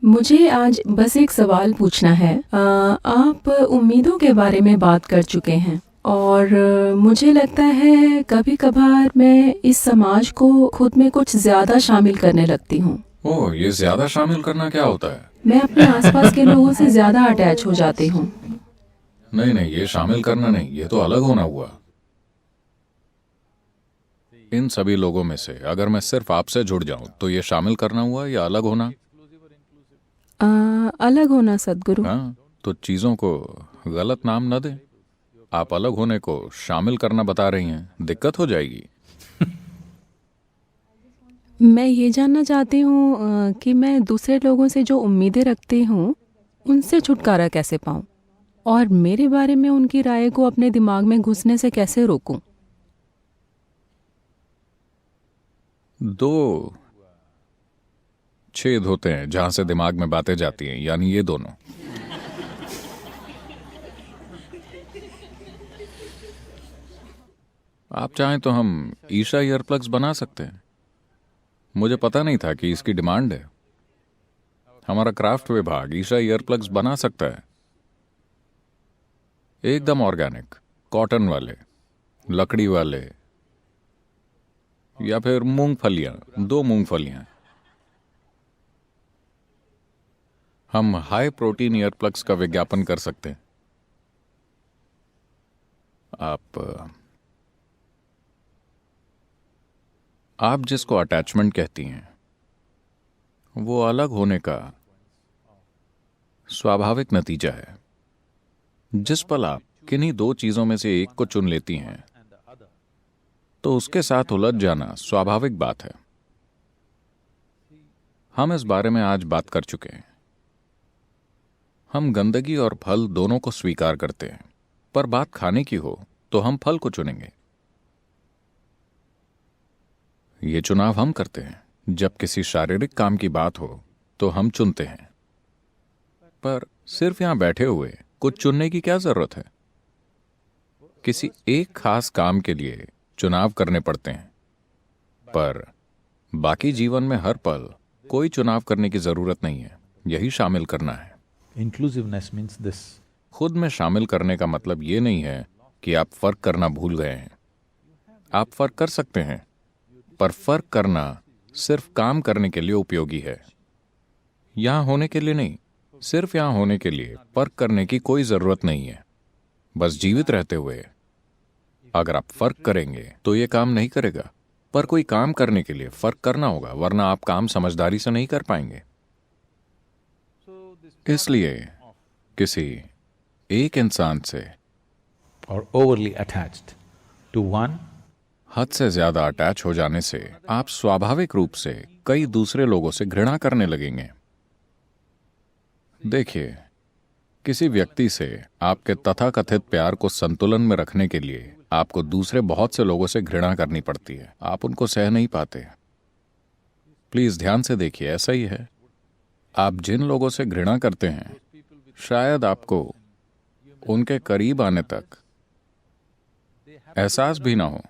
मुझे आज बस एक सवाल पूछना है। आप उम्मीदों के बारे में बात कर चुके हैं और मुझे लगता है कभी-कभार मैं इस समाज को खुद में कुछ ज़्यादा शामिल करने लगती हूँ। ओह, ये ज्यादा शामिल करना क्या होता है? मैं अपने आसपास के लोगों से ज़्यादा अटैच हो जाती हूँ। नहीं नहीं, ये शामिल करना नहीं, ये तो अलग होना हुआ। इन सभी लोगों में से अगर मैं सिर्फ आपसे जुड़ जाऊं तो ये शामिल करना हुआ या अलग होना? अलग होना सद्गुरु। हाँ, तो चीजों को गलत नाम न दें। आप अलग होने को शामिल करना बता रही हैं, दिक्कत हो जाएगी। मैं ये जानना चाहती हूँ कि मैं दूसरे लोगों से जो उम्मीदें रखती हूँ उनसे छुटकारा कैसे पाऊँ और मेरे बारे में उनकी राय को अपने दिमाग में घुसने से कैसे रोकूं। दो छेद होते हैं जहां से दिमाग में बातें जाती हैं, यानी ये दोनों। आप चाहें तो हम ईशा ईयरप्लग्स बना सकते हैं। मुझे पता नहीं था कि इसकी डिमांड है। हमारा क्राफ्ट विभाग ईशा ईयरप्लग्स बना सकता है, एकदम ऑर्गेनिक, कॉटन वाले, लकड़ी वाले, या फिर मूंगफलियां, दो मूंगफलियां। हम हाई प्रोटीन ईयरप्लग्स का विज्ञापन कर सकते हैं। आप जिसको अटैचमेंट कहती हैं वो अलग होने का स्वाभाविक नतीजा है। जिस पल आप किन्हीं दो चीजों में से एक को चुन लेती हैं तो उसके साथ उलझ जाना स्वाभाविक बात है। हम इस बारे में आज बात कर चुके हैं। हम गंदगी और फल दोनों को स्वीकार करते हैं, पर बात खाने की हो तो हम फल को चुनेंगे। ये चुनाव हम करते हैं। जब किसी शारीरिक काम की बात हो तो हम चुनते हैं, पर सिर्फ यहां बैठे हुए कुछ चुनने की क्या जरूरत है? किसी एक खास काम के लिए चुनाव करने पड़ते हैं, पर बाकी जीवन में हर पल कोई चुनाव करने की जरूरत नहीं है। यही शामिल करना है। Inclusiveness means this. खुद में शामिल करने का मतलब ये नहीं है कि आप फर्क करना भूल गए हैं। आप फर्क कर सकते हैं, पर फर्क करना सिर्फ काम करने के लिए उपयोगी है, यहां होने के लिए नहीं। सिर्फ यहां होने के लिए फर्क करने की कोई जरूरत नहीं है। बस जीवित रहते हुए अगर आप फर्क करेंगे तो ये काम नहीं करेगा। पर कोई काम करने के लिए फर्क करना होगा, वरना आप काम समझदारी से नहीं कर पाएंगे। इसलिए किसी एक इंसान से Or overly attached to one. हद से ज्यादा अटैच हो जाने से आप स्वाभाविक रूप से कई दूसरे लोगों से घृणा करने लगेंगे। देखिए, किसी व्यक्ति से आपके तथाकथित प्यार को संतुलन में रखने के लिए आपको दूसरे बहुत से लोगों से घृणा करनी पड़ती है। आप उनको सह नहीं पाते। प्लीज ध्यान से देखिए, ऐसा ही है। आप जिन लोगों से घृणा करते हैं, शायद आपको उनके करीब आने तक एहसास भी ना हो।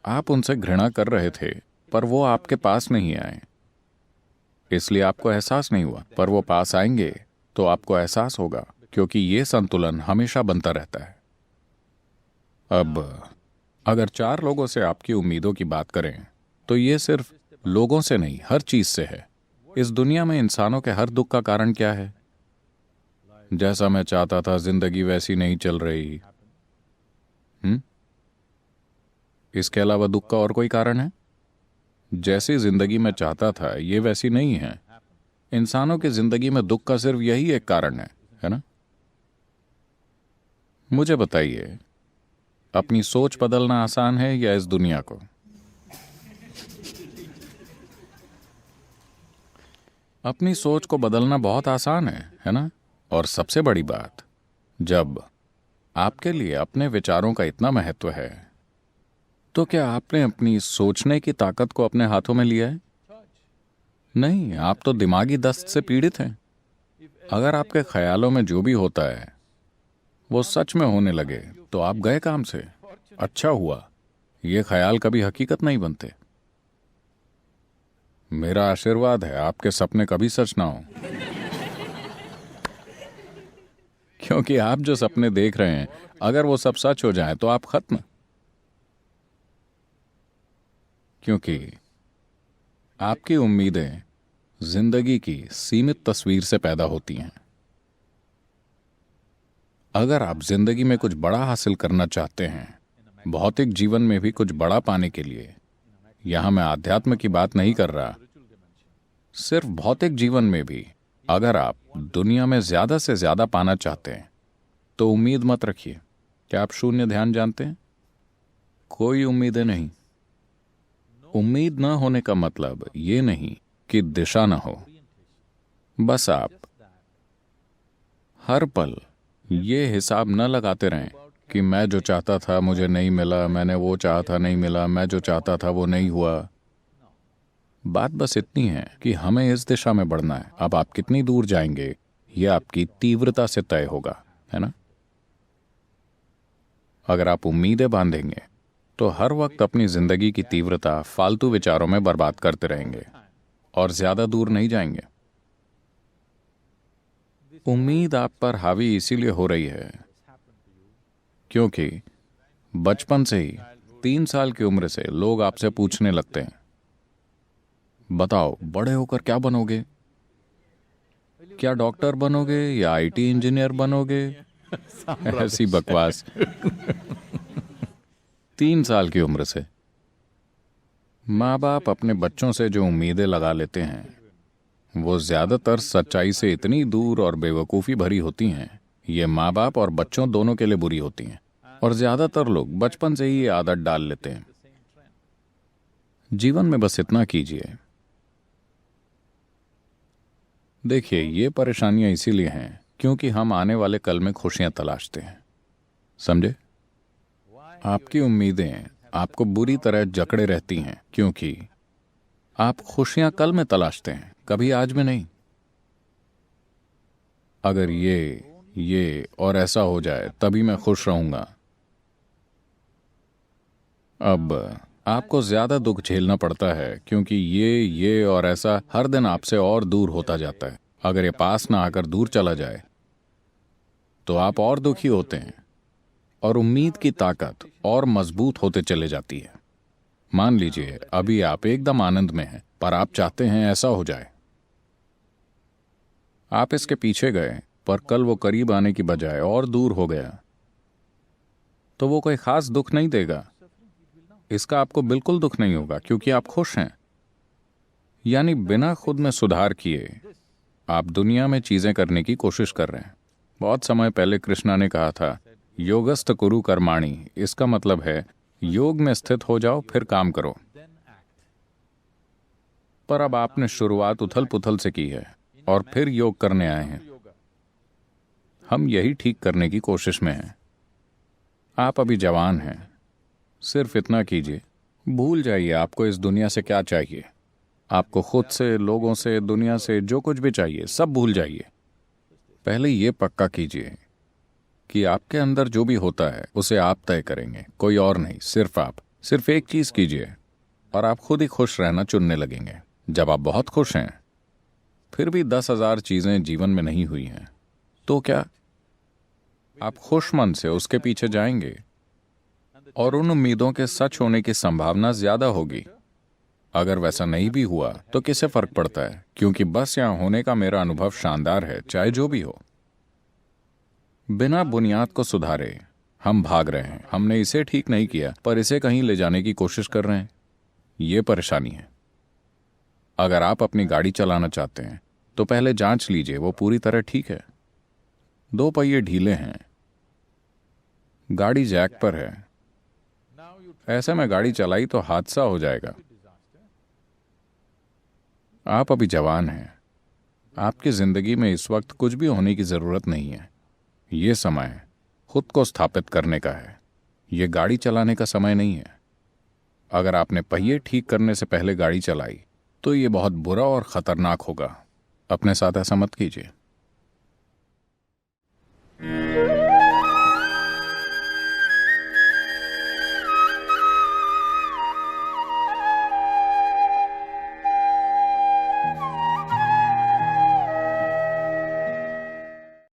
आप उनसे घृणा कर रहे थे, पर वो आपके पास नहीं आए, इसलिए आपको एहसास नहीं हुआ। पर वो पास आएंगे तो आपको एहसास होगा, क्योंकि ये संतुलन हमेशा बनता रहता है। अब अगर चार लोगों से आपकी उम्मीदों की बात करें तो ये सिर्फ लोगों से नहीं, हर चीज से है। इस दुनिया में इंसानों के हर दुख का कारण क्या है? जैसा मैं चाहता था जिंदगी वैसी नहीं चल रही। इसके अलावा दुख का और कोई कारण है? जैसी जिंदगी में चाहता था ये वैसी नहीं है। इंसानों की जिंदगी में दुख का सिर्फ यही एक कारण है ना? मुझे बताइए, अपनी सोच बदलना आसान है या इस दुनिया को? अपनी सोच को बदलना बहुत आसान है ना? और सबसे बड़ी बात, जब आपके लिए अपने विचारों का इतना महत्व है, तो क्या आपने अपनी सोचने की ताकत को अपने हाथों में लिया है? नहीं, आप तो दिमागी दस्त से पीड़ित हैं। अगर आपके ख्यालों में जो भी होता है वो सच में होने लगे तो आप गए काम से। अच्छा हुआ, ये ख्याल कभी हकीकत नहीं बनते। मेरा आशीर्वाद है आपके सपने कभी सच ना हो, क्योंकि आप जो सपने देख रहे हैं अगर वो सब सच हो जाए तो आप खत्म। क्योंकि आपकी उम्मीदें जिंदगी की सीमित तस्वीर से पैदा होती हैं। अगर आप जिंदगी में कुछ बड़ा हासिल करना चाहते हैं, भौतिक जीवन में भी कुछ बड़ा पाने के लिए, यहां मैं आध्यात्म की बात नहीं कर रहा, सिर्फ भौतिक जीवन में भी अगर आप दुनिया में ज्यादा से ज्यादा पाना चाहते हैं तो उम्मीद मत रखिए। क्या आप शून्य ध्यान जानते हैं? कोई उम्मीदें नहीं। उम्मीद न होने का मतलब ये नहीं कि दिशा न हो, बस आप हर पल ये हिसाब न लगाते रहें कि मैं जो चाहता था मुझे नहीं मिला, मैंने वो चाहा था नहीं मिला, मैं जो चाहता था वो नहीं हुआ। बात बस इतनी है कि हमें इस दिशा में बढ़ना है। अब आप कितनी दूर जाएंगे ये आपकी तीव्रता से तय होगा, है ना? अगर आप उम्मीदें बांधेंगे तो हर वक्त अपनी जिंदगी की तीव्रता फालतू विचारों में बर्बाद करते रहेंगे और ज्यादा दूर नहीं जाएंगे। उम्मीद आप पर हावी इसीलिए हो रही है क्योंकि बचपन से ही 3 साल की उम्र से लोग आपसे पूछने लगते हैं, बताओ बड़े होकर क्या बनोगे? क्या डॉक्टर बनोगे या आईटी इंजीनियर बनोगे? ऐसी बकवास। 3 साल की उम्र से माँ बाप अपने बच्चों से जो उम्मीदें लगा लेते हैं वो ज्यादातर सच्चाई से इतनी दूर और बेवकूफ़ी भरी होती हैं, ये माँ बाप और बच्चों दोनों के लिए बुरी होती हैं और ज्यादातर लोग बचपन से ही ये आदत डाल लेते हैं। जीवन में बस इतना कीजिए। देखिए, ये परेशानियां इसीलिए हैं क्योंकि हम आने वाले कल में खुशियां तलाशते हैं, समझे? आपकी उम्मीदें आपको बुरी तरह जकड़े रहती हैं क्योंकि आप खुशियां कल में तलाशते हैं, कभी आज में नहीं। अगर ये और ऐसा हो जाए तभी मैं खुश रहूंगा। अब आपको ज्यादा दुख झेलना पड़ता है क्योंकि ये और ऐसा हर दिन आपसे और दूर होता जाता है। अगर ये पास ना आकर दूर चला जाए तो आप और दुखी होते हैं और उम्मीद की ताकत और मजबूत होते चले जाती है। मान लीजिए अभी आप एकदम आनंद में हैं पर आप चाहते हैं ऐसा हो जाए। आप इसके पीछे गए पर कल वो करीब आने की बजाय और दूर हो गया तो वो कोई खास दुख नहीं देगा। इसका आपको बिल्कुल दुख नहीं होगा क्योंकि आप खुश हैं। यानी बिना खुद में सुधार किए आप दुनिया में चीजें करने की कोशिश कर रहे हैं। बहुत समय पहले कृष्णा ने कहा था, योगस्थ कुरु कर्माणि। इसका मतलब है योग में स्थित हो जाओ फिर काम करो। पर अब आपने शुरुआत उथल पुथल से की है और फिर योग करने आए हैं। हम यही ठीक करने की कोशिश में हैं। आप अभी जवान हैं, सिर्फ इतना कीजिए, भूल जाइए आपको इस दुनिया से क्या चाहिए। आपको खुद से, लोगों से, दुनिया से जो कुछ भी चाहिए सब भूल जाइए। पहले ये पक्का कीजिए कि आपके अंदर जो भी होता है उसे आप तय करेंगे, कोई और नहीं, सिर्फ आप। सिर्फ एक चीज कीजिए और आप खुद ही खुश रहना चुनने लगेंगे। जब आप बहुत खुश हैं फिर भी 10,000 चीजें जीवन में नहीं हुई हैं तो क्या आप खुश मन से उसके पीछे जाएंगे और उन उम्मीदों के सच होने की संभावना ज्यादा होगी। अगर वैसा नहीं भी हुआ तो किसे फर्क पड़ता है, क्योंकि बस यहां होने का मेरा अनुभव शानदार है, चाहे जो भी हो। बिना बुनियाद को सुधारे हम भाग रहे हैं। हमने इसे ठीक नहीं किया पर इसे कहीं ले जाने की कोशिश कर रहे हैं। ये परेशानी है। अगर आप अपनी गाड़ी चलाना चाहते हैं तो पहले जांच लीजिए वो पूरी तरह ठीक है। 2 पहिए ढीले हैं, गाड़ी जैक पर है, ऐसे में गाड़ी चलाई तो हादसा हो जाएगा। आप अभी जवान हैं, आपकी जिंदगी में इस वक्त कुछ भी होने की जरूरत नहीं है। ये समय खुद को स्थापित करने का है, ये गाड़ी चलाने का समय नहीं है। अगर आपने पहिए ठीक करने से पहले गाड़ी चलाई तो ये बहुत बुरा और खतरनाक होगा। अपने साथ ऐसा मत कीजिए।